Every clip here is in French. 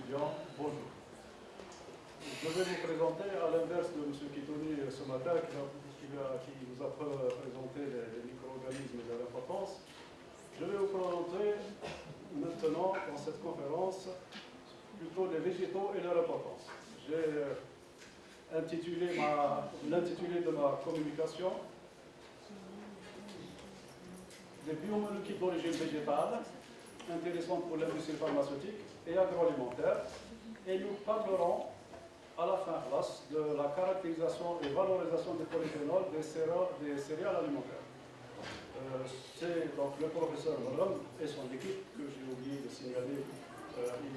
étudiants, bonjour. Je vais vous présenter, à l'inverse de M. Kitoni ce matin, qui vous a présenté les micro-organismes et leur importance, je vais vous présenter maintenant, dans cette conférence, plutôt les végétaux et leur importance. J'ai intitulé l'intitulé de ma communication des biomolécules d'origine végétale, intéressantes pour l'industrie pharmaceutique et agroalimentaire, et nous parlerons à la fin classe de la caractérisation et valorisation des polyphénols des céréales alimentaires. C'est donc le professeur Mollum et son équipe, que j'ai oublié de signaler, il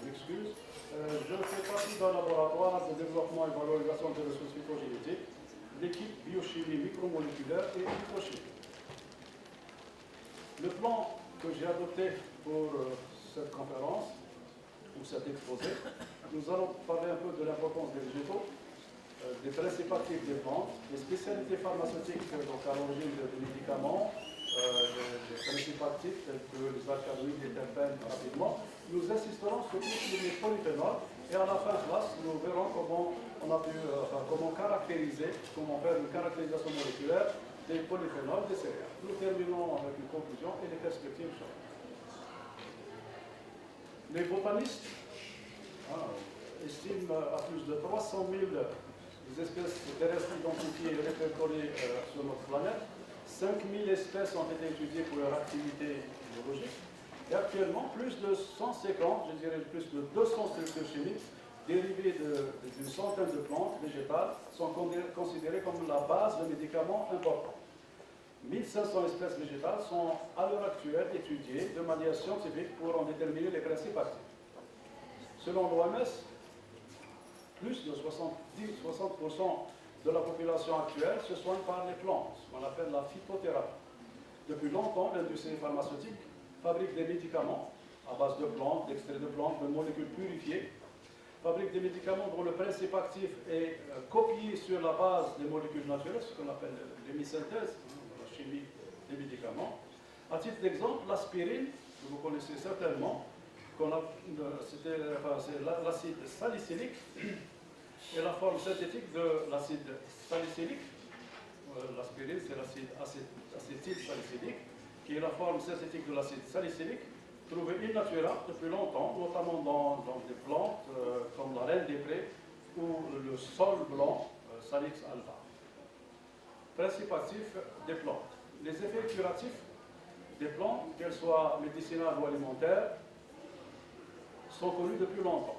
m'excuse. Je fais partie d'un laboratoire de développement et valorisation des ressources phytogénétiques, l'équipe biochimie micromoléculaire et phytochimie. Le plan que j'ai adopté pour cette conférence, ou cet exposé, nous allons parler un peu de l'importance des végétaux, des principes actifs des plantes, des spécialités pharmaceutiques, donc à l'origine des médicaments, des principes actifs tels que les alcaloïdes, les terpènes, rapidement. Nous insisterons surtout sur les polyphénols et à la fin classe, nous verrons comment on a pu, comment caractériser, comment faire une caractérisation moléculaire des polyphénols des céréales. Nous terminons avec une conclusion et les perspectives. Les botanistes estiment à plus de 300 000 espèces terrestres identifiées et répertoriées sur notre planète. 5 000 espèces ont été étudiées pour leur activité biologique. Et actuellement, plus de 150, je dirais plus de 200 structures chimiques dérivées d'une centaine de plantes végétales sont considérées comme la base de médicaments importants. 1500 espèces végétales sont à l'heure actuelle étudiées de manière scientifique pour en déterminer les principes actifs. Selon l'OMS, plus de 60% de la population actuelle se soigne par les plantes, ce qu'on appelle la phytothérapie. Depuis longtemps, l'industrie pharmaceutique fabrique des médicaments à base de plantes, d'extraits de plantes, de molécules purifiées, fabrique des médicaments dont le principe actif est copié sur la base des molécules naturelles, ce qu'on appelle l'hémisynthèse, la chimie des médicaments. À titre d'exemple, l'aspirine, que vous connaissez certainement, c'est l'acide salicylique et la forme synthétique de l'acide salicylique. L'aspirine, c'est l'acide acétylsalicylique, qui est la forme synthétique de l'acide salicylique, trouvée in natura depuis longtemps, notamment dans des plantes comme la reine des prés ou le sol blanc, Salix alba. Principe actif des plantes. Les effets curatifs des plantes, qu'elles soient médicinales ou alimentaires, sont connus depuis longtemps.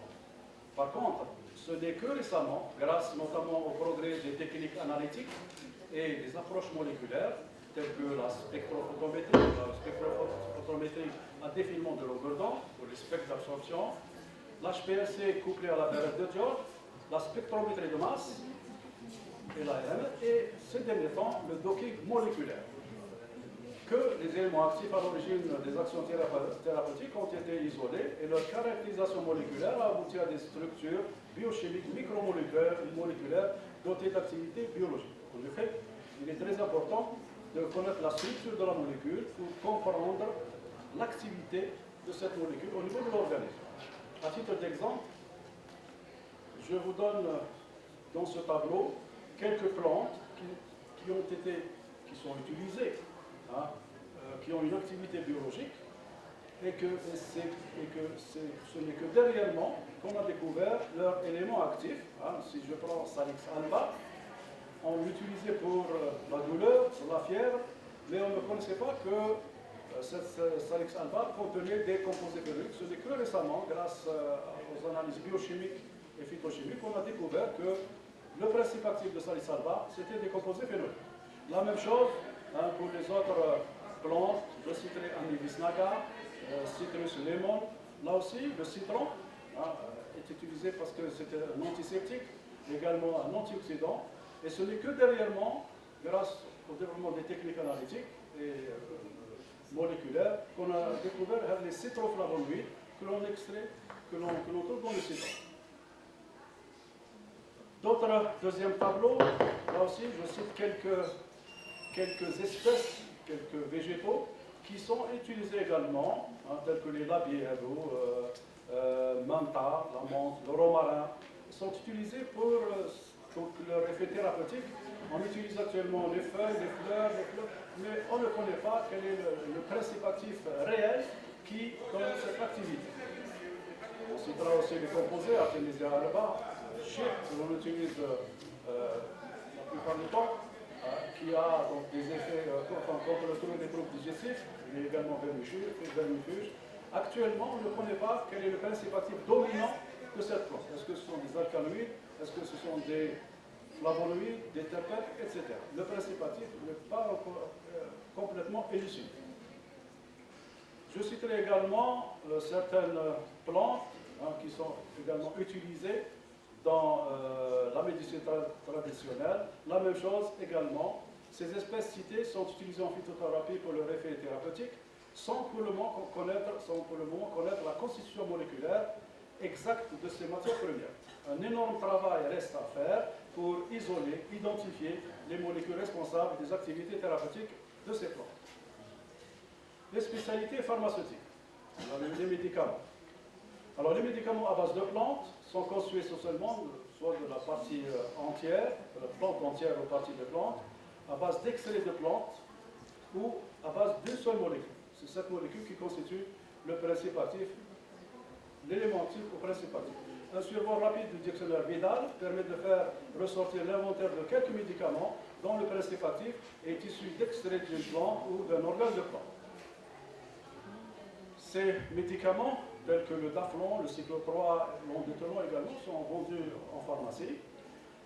Par contre, ce n'est que récemment, grâce notamment au progrès des techniques analytiques et des approches moléculaires, telles que la spectrophotométrie à défilement de Logordon, pour les spectres d'absorption, l'HPLC couplé à la barrette de Dior, la spectrométrie de masse et l'ARN, et ces derniers temps, le docking moléculaire, que les éléments actifs à l'origine des actions thérapeutiques ont été isolés et leur caractérisation moléculaire a abouti à des structures biochimiques micromoléculaires dotées d'activité biologique. En effet, il est très important de connaître la structure de la molécule pour comprendre l'activité de cette molécule au niveau de l'organisme. À titre d'exemple, je vous donne dans ce tableau quelques plantes qui sont utilisées, qui ont une activité biologique, et que ce n'est que dernièrement qu'on a découvert leur élément actif. Si je prends Salix alba, on l'utilisait pour la douleur, pour la fièvre, mais on ne connaissait pas que cette Salix alba contenait des composés phénoliques. Ce n'est que récemment, grâce aux analyses biochimiques et phytochimiques, qu'on a découvert que le principe actif de Salix alba, c'était des composés phénoliques. La même chose pour les autres plantes, je citerai Anibis naga, Citrus lemon. Là aussi, le citron est utilisé parce que c'est un antiseptique, également un antioxydant. Et ce n'est que dernièrement, grâce au développement des techniques analytiques et moléculaires, qu'on a découvert les citroflavonoïdes que l'on extrait, que l'on trouve dans le citron. Deuxième tableau, là aussi, je cite quelques espèces, quelques végétaux qui sont utilisés également, tels que les labières, menta, la menthe, le romarin, sont utilisés pour leur effet thérapeutique. On utilise actuellement les feuilles, les fleurs, mais on ne connaît pas quel est le principe actif réel qui donne cette activité. On citera aussi les composés, Artemisia alba, shit, que l'on utilise la plupart du temps, qui a donc des effets contre le trouble des troubles digestifs, mais également vermifuge. Actuellement, on ne connaît pas quel est le principe actif dominant de cette plante. Est-ce que ce sont des alcaloïdes? Est-ce que ce sont des flavonoïdes, des terpènes, etc. Le principe actif n'est pas encore complètement élucidé. Je citerai également certaines plantes qui sont également utilisées dans la médecine traditionnelle. La même chose également, ces espèces citées sont utilisées en phytothérapie pour leur effet thérapeutique, sans pour le moment connaître la constitution moléculaire exacte de ces matières premières. Un énorme travail reste à faire pour isoler, identifier les molécules responsables des activités thérapeutiques de ces plantes. Les spécialités pharmaceutiques, les médicaments. Alors les médicaments à base de plantes sont constitués essentiellement soit de la partie entière, de la plante entière ou partie de plante, à base d'extraits de plantes ou à base d'une seule molécule. C'est cette molécule qui constitue le principe actif, l'élément actif au principe actif. Un survol rapide du dictionnaire Vidal permet de faire ressortir l'inventaire de quelques médicaments dont le principe actif est issu d'extraits d'une plante ou d'un organe de plante. Ces médicaments, tels que le Daflon, le cycloproa, l'ondansetron également, sont vendus en pharmacie.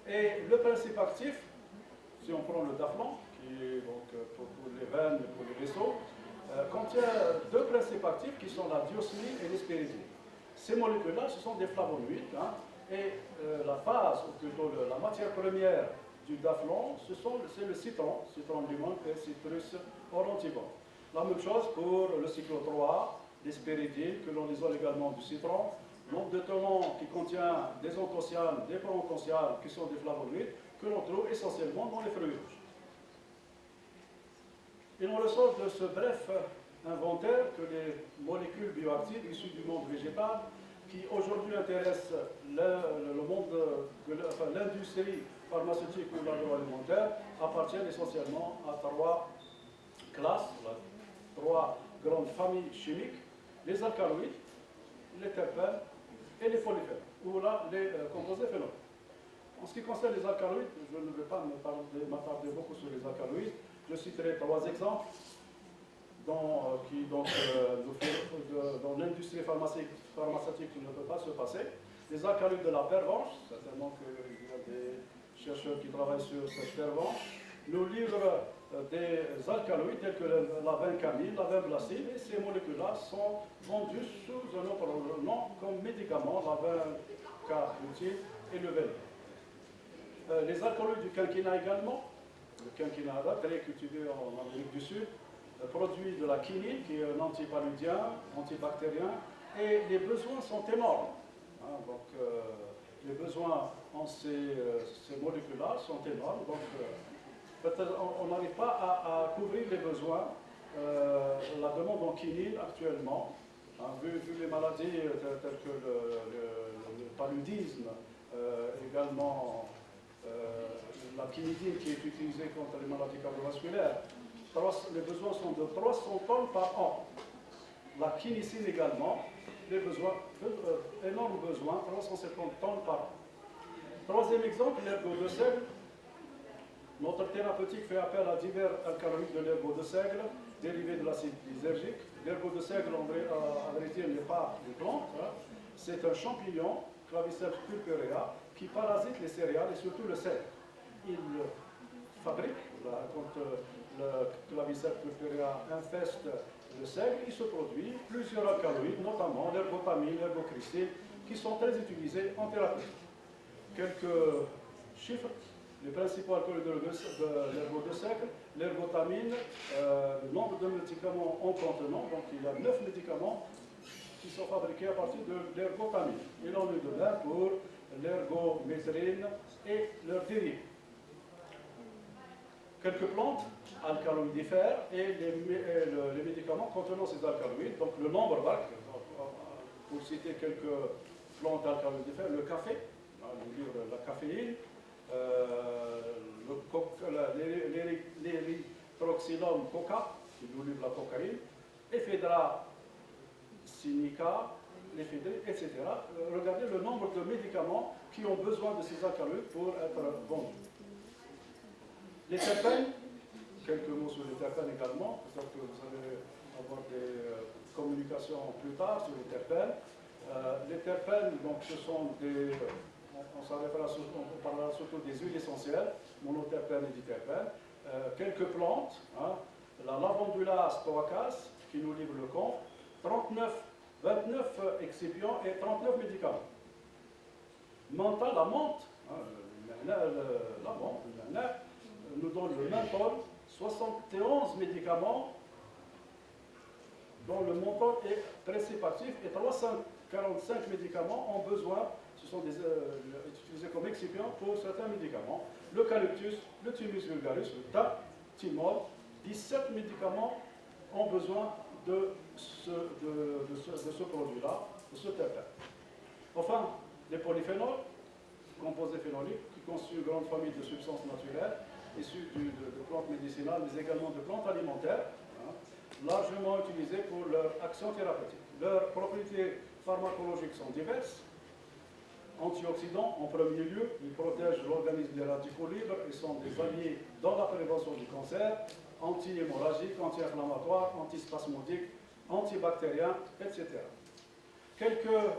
Et le principe actif, si on prend le Daflon, qui est donc pour les veines et pour les vaisseaux, contient deux principes actifs qui sont la diosmine et l'hespéridine. Ces molécules-là, ce sont des flavonoïdes, et la base, ou plutôt la matière première du Daflon, c'est le citron limon et citrus orontivore. La même chose pour le cycloproa, l'hespéridine, que l'on isole également du citron, l'ondansetron qui contient des anthocyanes, des proanthocyanes, qui sont des flavonoïdes, que l'on trouve essentiellement dans les fruits rouges. Il en ressort de ce bref inventaire que les molécules bioactives issues du monde végétal, qui aujourd'hui intéressent le monde, l'industrie pharmaceutique ou l'agroalimentaire, appartiennent essentiellement à trois classes, trois grandes familles chimiques: les alcaloïdes, les terpènes et les polyphénols, ou là les composés phénols. En ce qui concerne les alcaloïdes, je ne vais pas m'attarder beaucoup sur les alcaloïdes. Je citerai trois exemples dans l'industrie pharmaceutique qui ne peut pas se passer. Les alcaloïdes de la pervenche, certainement qu'il y a des chercheurs qui travaillent sur cette pervenche, nous livrent des alcaloïdes tels que la vincamine, la vinblastine, et ces molécules-là sont vendues sous un autre nom comme médicaments, la vincabutine et le vélo. Les alcaloïdes du quinquina également, le quinquina très cultivé en Amérique du Sud, produit de la quinine qui est un antipaludien, antibactérien, et les besoins sont énormes. Donc les besoins en ces molécules-là sont énormes. Donc peut-être on n'arrive pas à couvrir les besoins. La demande en quinine actuellement, vu les maladies telles que le paludisme, également la quinidine qui est utilisée contre les maladies cardiovasculaires, les besoins sont de 300 tonnes par an. La quinicine également, les besoins, énormes besoins, 350 tonnes par an. Troisième exemple, l'ergot de seigle. Notre thérapeutique fait appel à divers alcaloïdes de l'ergot de seigle, dérivés de l'acide lysergique. L'ergot de seigle, à vrai dire, n'est pas une plante, c'est un champignon, Claviceps purpurea, qui parasite les céréales et surtout le seigle. Il fabrique, quand le Claviceps purpurea infeste le seigle, il se produit plusieurs alcaloïdes, notamment l'ergotamine, l'ergocrystine, qui sont très utilisés en thérapie. Quelques chiffres: les principaux alcaloïdes de l'ergot de seigle, l'ergotamine, le nombre de médicaments en contenant, donc il y a 9 médicaments qui sont fabriqués à partir de l'ergotamine. Il en est de même pour l'ergométrine et leurs dérivés. Quelques plantes alcaloïdifères et les médicaments contenant ces alcaloïdes, donc le nombre vague, pour citer quelques plantes alcalifères, le café, la caféine, l'érythroxylum coca, qui nous livre la cocaïne, ephedra sinica, l'éphédrine, etc. Regardez le nombre de médicaments qui ont besoin de ces alcaloïdes pour être vendus. Les terpènes, quelques mots sur les terpènes également, peut-être que vous allez avoir des communications plus tard sur les terpènes. Les terpènes, donc, ce sont des, on parlera surtout des huiles essentielles, monoterpènes et diterpènes. Quelques plantes, hein, la lavandula stoacas, qui nous livre le camp, 29 excipients et 39 médicaments. Menthe, la menthe, hein, la menthe, le nana, nous donne le menthol, 71 médicaments dont le menthol est précipatif et 345 médicaments ont besoin, ce sont utilisés comme excipients pour certains médicaments. L'eucalyptus, le thymus vulgaris, le thym, thymol, 17 médicaments ont besoin de ce produit-là, de ce terpène. Enfin, les polyphénols, composés phénoliques, qui constituent une grande famille de substances naturelles, issues de plantes médicinales, mais également de plantes alimentaires, hein, largement utilisées pour leur action thérapeutique. Leurs propriétés pharmacologiques sont diverses. Antioxydants, en premier lieu, ils protègent l'organisme des radicaux libres et sont des alliés dans la prévention du cancer, anti-hémorragiques, anti-inflammatoires, antispasmodiques, antibactériens, etc. Quelques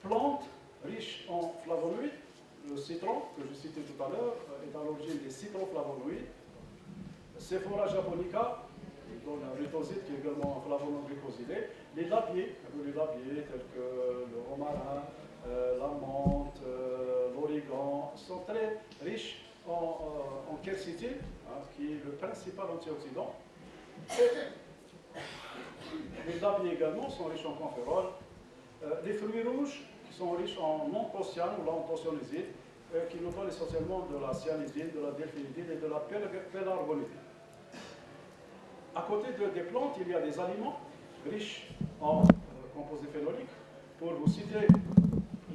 plantes riches en flavonoïdes. Le citron, que je citais tout à l'heure, est à l'origine des citroflavonoïdes. Sephora japonica, qui donne un rutoside qui est également un flavonoglycosidé. Les labiers tels que le romarin, la menthe, l'origan, sont très riches en quercétine, hein, qui est le principal antioxydant. Les labiers également sont riches en campérol. Les fruits rouges qui sont riches en anthocyanes ou l'anthocyanidine, qui nous donnent essentiellement de la cyanidine, de la delphinidine et de la pélargonidine. À côté des plantes, il y a des aliments riches en composés phénoliques. Pour vous citer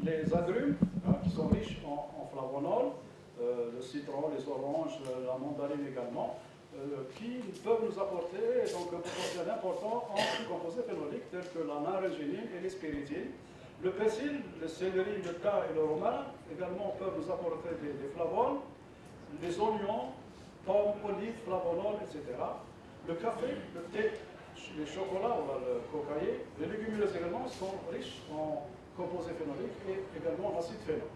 les agrumes, hein, qui sont riches en flavonols, le citron, les oranges, la mandarine également, qui peuvent nous apporter donc, un potentiel important en composés phénoliques tels que la naringinine et l'espiritine. Le persil, le céleri, le thym et le romarin également peuvent nous apporter des flavones. Les oignons, pommes, olives, flavonols, etc. Le café, le thé, les chocolats ou le cocaïne, les légumineuses également sont riches en composés phénoliques et également en acide phénol.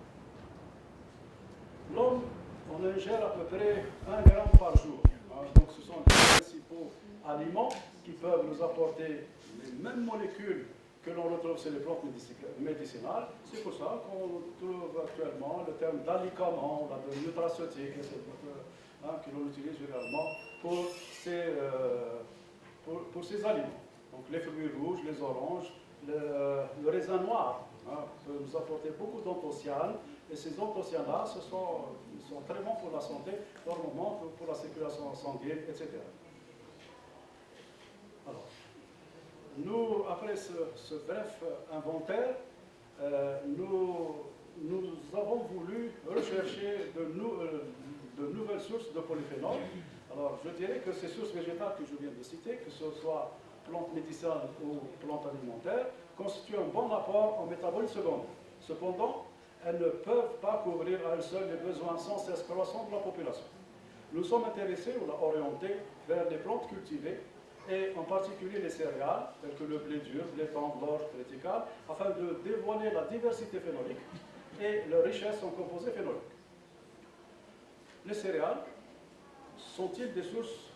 L'homme en ingère à peu près 1 gramme par jour. Donc ce sont les principaux aliments qui peuvent nous apporter les mêmes molécules que l'on retrouve sur les plantes médicinales. C'est pour ça qu'on trouve actuellement le terme d'alicament, de nutraceutique, hein, que l'on utilise généralement pour ces aliments. Donc les fruits rouges, les oranges, le raisin noir, hein, peut nous apporter beaucoup d'anthocyanes. Et ces anthocyanes-là, sont très bons pour la santé, normalement pour la circulation sanguine, etc. Alors, nous, après ce bref inventaire, nous avons voulu rechercher de nouvelles sources de polyphénols. Alors, je dirais que ces sources végétales que je viens de citer, que ce soit plantes médicinales ou plantes alimentaires, constituent un bon apport en métabolisme secondaire. Cependant, elles ne peuvent pas couvrir à elles seules les besoins sans cesse croissants de la population. Nous sommes intéressés ou orientés vers les plantes cultivées et en particulier les céréales, telles que le blé dur, blé tendre, l'orge, triticale, afin de dévoiler la diversité phénolique et leur richesse en composés phénoliques. Les céréales sont-ils des sources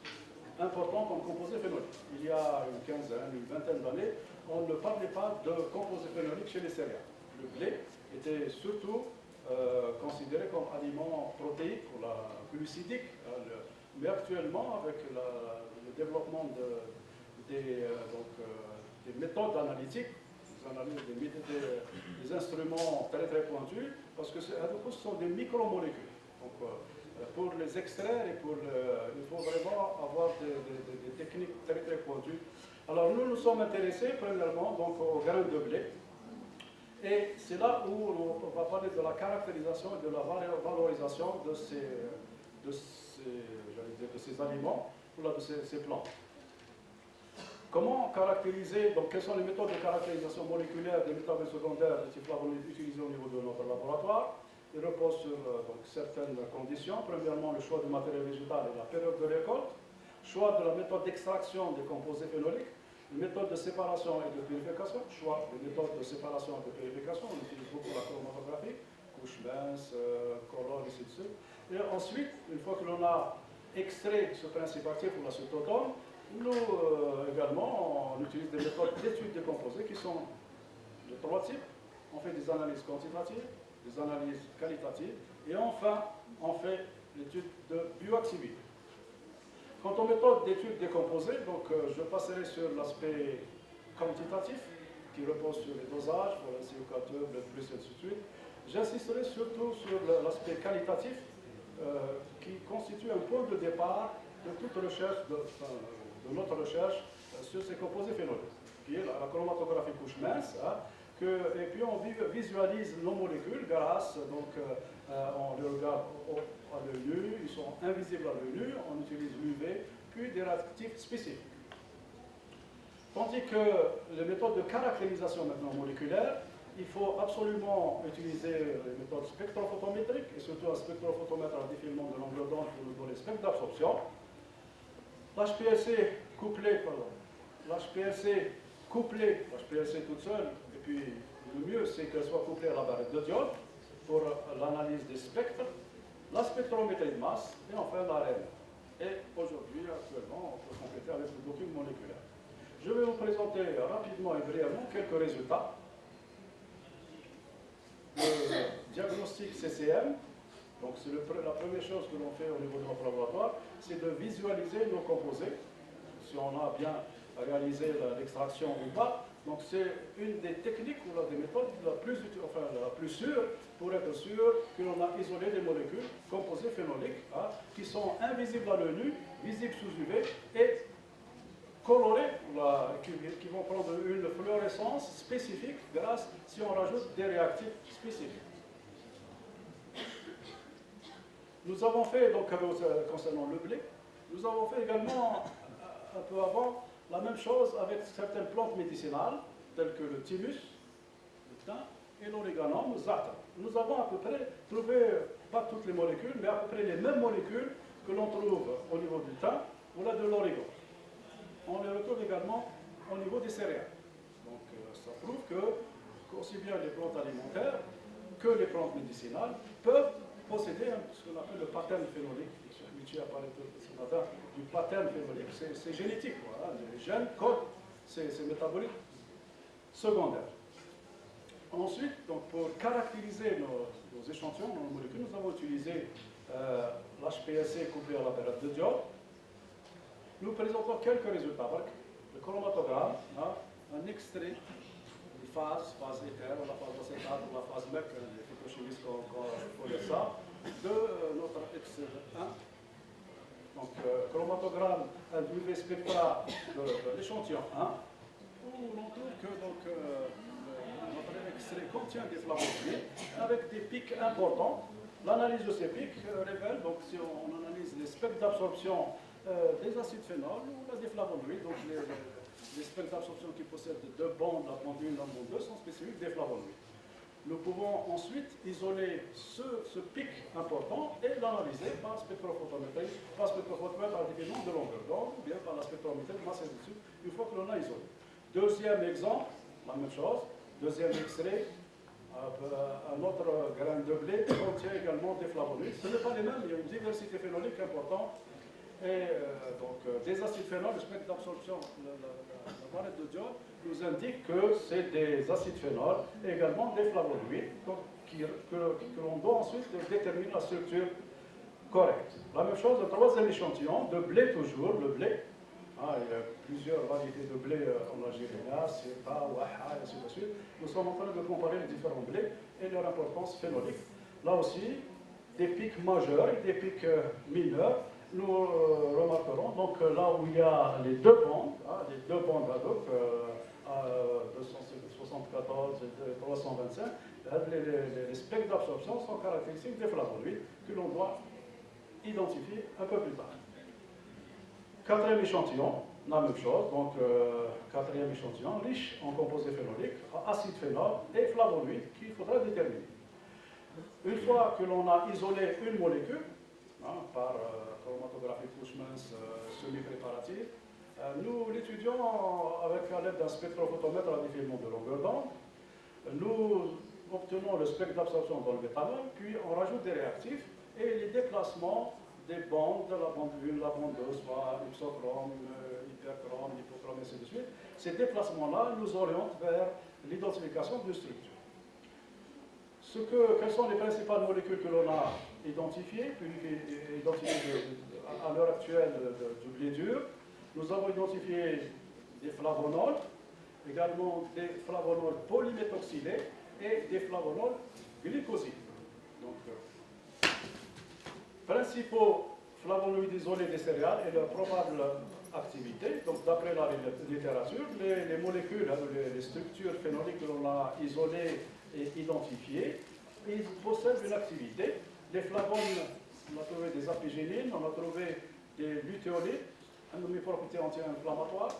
importantes en composés phénoliques? Il y a une quinzaine, une vingtaine d'années, on ne parlait pas de composés phénoliques chez les céréales. Le blé était surtout considéré comme aliment protéique ou glucidique. Mais actuellement, avec le développement des méthodes analytiques, des instruments très très pointus, parce que ce sont des micromolécules. Donc, pour les extraire, il faut vraiment avoir des techniques très très pointues. Alors nous nous sommes intéressés premièrement donc, aux graines de blé. Et c'est là où on va parler de la caractérisation et de la valorisation de ces aliments ou de ces plantes. Comment caractériser, donc quelles sont les méthodes de caractérisation moléculaire des métabolites secondaires de type flavonoïde utilisées au niveau de notre laboratoire? Il repose sur certaines conditions. Premièrement, le choix du matériel végétal et la période de récolte, choix de la méthode d'extraction des composés phénoliques, une méthode de séparation et de purification, choix des méthodes de séparation et de purification, on utilise beaucoup la chromatographie, couche mince, colonne, ainsi de suite. Et ensuite, une fois que l'on a extrait ce principe actif ou l'acétotone, nous également, on utilise des méthodes d'étude des composés qui sont de trois types. On fait des analyses quantitatives, des analyses qualitatives, et enfin, on fait l'étude de bioactivité. Quant aux méthodes d'étude des composés, donc, je passerai sur l'aspect quantitatif, qui repose sur les dosages, pour le CO4, le plus, et ainsi de suite. J'insisterai surtout sur l'aspect qualitatif, qui constitue un point de départ de toute recherche, de notre recherche sur ces composés phénoliques, qui est la chromatographie couche mince, hein, et puis on visualise nos molécules grâce, donc on les regarde à l'œil nu, ils sont invisibles à l'œil nu, on utilise l'UV, puis des réactifs spécifiques. Tandis que les méthodes de caractérisation maintenant moléculaire, il faut absolument utiliser les méthodes spectrophotométriques, et surtout un spectrophotomètre à défilement de longueur d'onde pour nous donner le spectre d'absorption. L'HPLC couplé toute seule, et puis le mieux c'est qu'elle soit couplée à la barrette de diode pour l'analyse des spectres, la spectrométrie de masse et enfin l'ARN. Et aujourd'hui, actuellement, on peut compléter avec le docking moléculaire. Je vais vous présenter rapidement et brièvement quelques résultats. Le diagnostic CCM, donc c'est la première chose que l'on fait au niveau de notre laboratoire, c'est de visualiser nos composés, si on a bien réalisé l'extraction ou pas. Donc c'est une des techniques ou des méthodes la plus sûre pour être sûr que l'on a isolé des molécules composées phénoliques, hein, qui sont invisibles à l'œil nu, visibles sous UV et colorées, qui vont prendre une fluorescence spécifique grâce si on rajoute des réactifs spécifiques. Nous avons fait, donc concernant le blé, nous avons fait également un peu avant la même chose avec certaines plantes médicinales, telles que le thymus, le thym et l'origanum, le za'atar. Nous avons à peu près trouvé, pas toutes les molécules, mais à peu près les mêmes molécules que l'on trouve au niveau du thym ou là de l'origan. On les retrouve également au niveau des céréales. Donc ça prouve que aussi bien les plantes alimentaires que les plantes médicinales peuvent posséder ce qu'on appelle le pattern phénolique. Tu as parlé ce matin du pattern phénolique. C'est génétique. Voilà. Les gènes codent ces métabolites secondaires. Ensuite, donc, pour caractériser nos échantillons, nos molécules, nous avons utilisé l'HPLC couplé à la période de diode. Nous présentons quelques résultats avec le chromatogramme, hein, un extrait des phase éthère, la phase acétate, la phase MEC, les phytochimistes qu'on connaît ça, de notre X1. Donc, chromatogramme, un UV spectra de l'échantillon 1, où l'on trouve que notre extrait contient des flavonoïdes avec des pics importants. L'analyse de ces pics révèle, donc si on analyse les spectres d'absorption des acides phénols ou des flavonoïdes, donc les spectres d'absorption qui possèdent deux bandes, la bande 1 et la bande 2, sont spécifiques des flavonoïdes. Nous pouvons ensuite isoler ce pic important et l'analyser par spectrophotométrie, par défilement de longueur d'onde, ou bien par la spectrométrie de masse et ainsi de suite, une fois que l'on a isolé. Deuxième exemple, la même chose, deuxième extrait, un autre grain de blé contient également des flavonoïdes. Ce n'est pas les mêmes, il y a une diversité phénolique importante. Et donc des acides phénols, le spectre d'absorption, la barrette de diode, nous indique que c'est des acides phénols et également des flavonoïdes, que l'on doit ensuite déterminer la structure correcte. La même chose, le troisième échantillon, de blé toujours, le blé. Il y a plusieurs variétés de blé en Algérie, Sirta, Waha, et ainsi de suite. Nous sommes en train de comparer les différents blés et leur importance phénolique. Là aussi, des pics majeurs et des pics mineurs. Nous remarquerons donc là où il y a les deux bandes, à 270 74 et 325, les spectres d'absorption sont caractéristiques des flavonoïdes que l'on doit identifier un peu plus tard. Quatrième échantillon, la même chose, donc quatrième échantillon, riche en composés phénoliques, acide phénol et flavonoïdes qu'il faudra déterminer. Une fois que l'on a isolé une molécule, par chromatographie Cushman's semi-préparative, nous l'étudions à l'aide d'un spectrophotomètre à défilement de longueur d'onde. Nous obtenons le spectre d'absorption dans le méthanol, puis on rajoute des réactifs et les déplacements des bandes, de la bande 1, la bande 2, soit hypsochrome, hyperchrome, hypochrome, et ainsi de suite. Ces déplacements-là nous orientent vers l'identification de structures. Quelles sont les principales molécules que l'on a identifiées, à l'heure actuelle du blé dur? Nous avons identifié des flavonols, également des flavonols polyméthoxylés et des flavonols glycosylés. Donc, principaux flavonoïdes isolés des céréales et leur probable activité. Donc, d'après la littérature, les molécules, les structures phénoliques que l'on a isolées et identifiées, ils possèdent une activité. Les flavones, on a trouvé des apigénines, on a trouvé des lutéolites, une propriété anti-inflammatoire.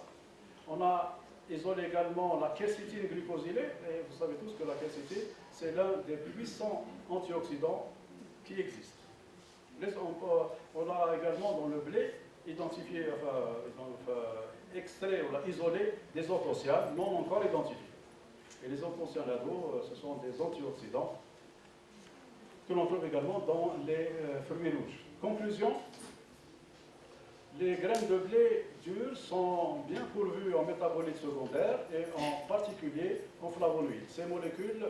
On a isolé également la quercétine glucosylée, et vous savez tous que la quercétine, c'est l'un des puissants antioxydants qui existent. On a également dans le blé identifié, extrait, on a isolé des anthocyanes non encore identifiés. Et les anthocyanidaux, ce sont des antioxydants que l'on trouve également dans les fruits rouges. Conclusion, les graines de blé dur sont bien pourvues en métabolites secondaires et en particulier en flavonoïdes. Ces molécules,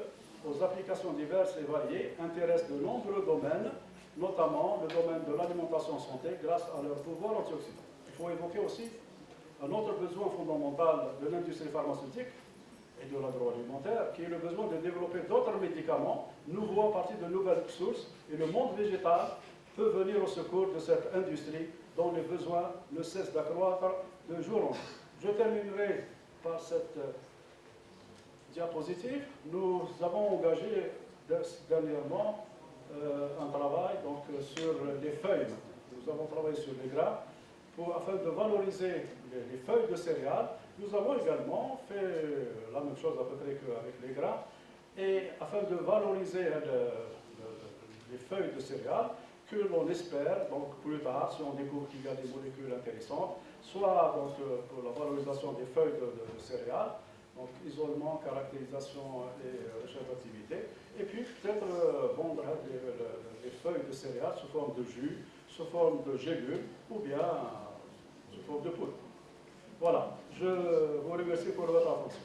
aux applications diverses et variées, intéressent de nombreux domaines, notamment le domaine de l'alimentation santé grâce à leur pouvoir antioxydant. Il faut évoquer aussi un autre besoin fondamental de l'industrie pharmaceutique et de l'agroalimentaire, qui est le besoin de développer d'autres médicaments nouveaux à partir de nouvelles sources, et le monde végétal peut venir au secours de cette industrie dont les besoins ne cessent d'accroître de jour en jour. Je terminerai par cette diapositive. Nous avons engagé dernièrement un travail sur les feuilles. Nous avons travaillé sur les grains afin de valoriser les feuilles de céréales. Nous avons également fait la même chose à peu près qu'avec les grains, et afin de valoriser les feuilles de céréales, que l'on espère, donc plus tard, si on découvre qu'il y a des molécules intéressantes, soit donc, pour la valorisation des feuilles de céréales, donc isolement, caractérisation et recherche d'activité, et puis peut-être vendre les feuilles de céréales sous forme de jus, sous forme de gélules, ou bien sous forme de poudre. Voilà, je vous remercie pour votre attention.